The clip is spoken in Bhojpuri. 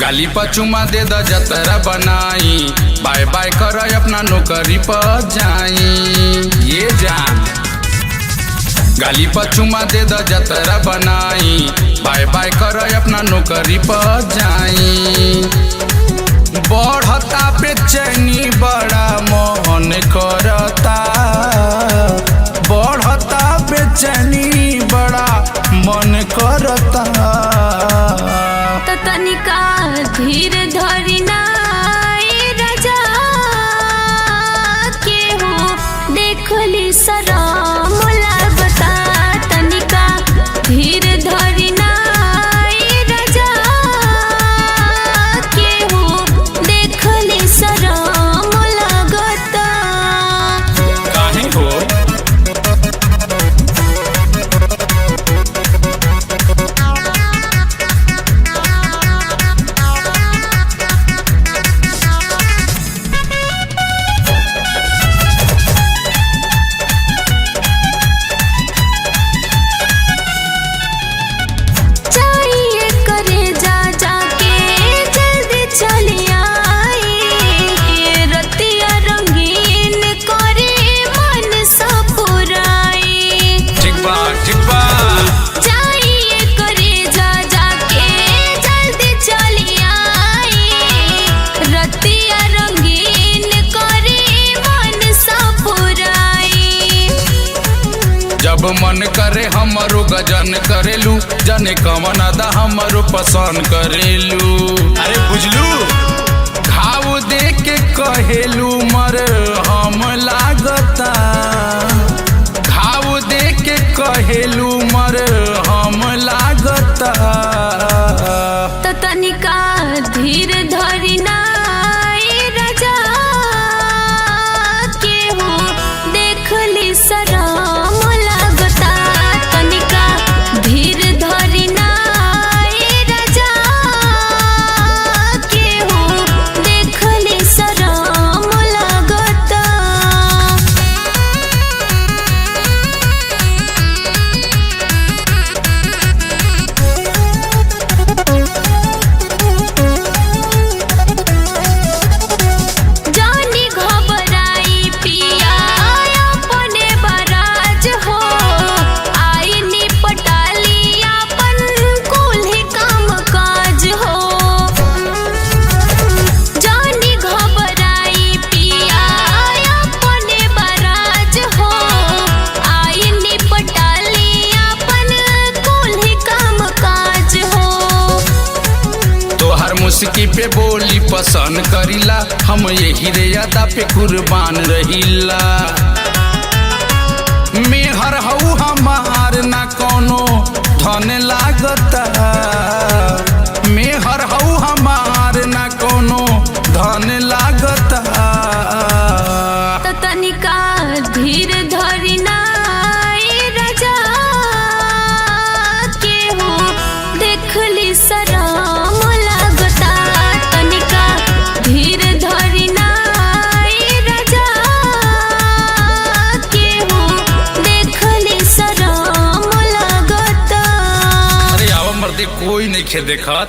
गाली पर चुमा दे द जतरा बनाई, बाय बाय कर अपना नौकरी पर जाई। ये जान गाली पर चुमा दे द जतरा बनाई, बाय बाय कर अपना नौकरी पर जाई। बढ़ता बेचैनी बड़ा मन करता, बढ़ता बेचैनी बड़ा मन करता। तो तनिका धीर धरी ना राजा केहू देखली शरम लागता। तनिका धीर धरी ना राजा केहू देखली शरम लागता। काहे हो जब मन करे हमरो गजन करेलू, जने कवन अदा हमरो पसंद करेलू। अरे बुझलू घाव दे के कहेलू मर हम लागता, घाव दे के कहेलू मर हम लागता। तो तनिका धीर धरी ना राजा केहू देखली शरम लागता। तनिका धीर धरी ना राजा केहू देखली शरम लागता। मुस्की पे बोली पसंद करीला, हम यही रे यादा पे कुर्बान रहीला। मेहर हऊ हमार ना कोनो धन लागता, मेहर हऊ हमार ना कोनो धन लागता। तो तनिका धीर धरी ना राजा केहू देखली शरम लागता। तनिका धीर धरी ना राजा केहू देखली शरम लागता। अरे आवा मर्दे कोई नहीं खे देखत।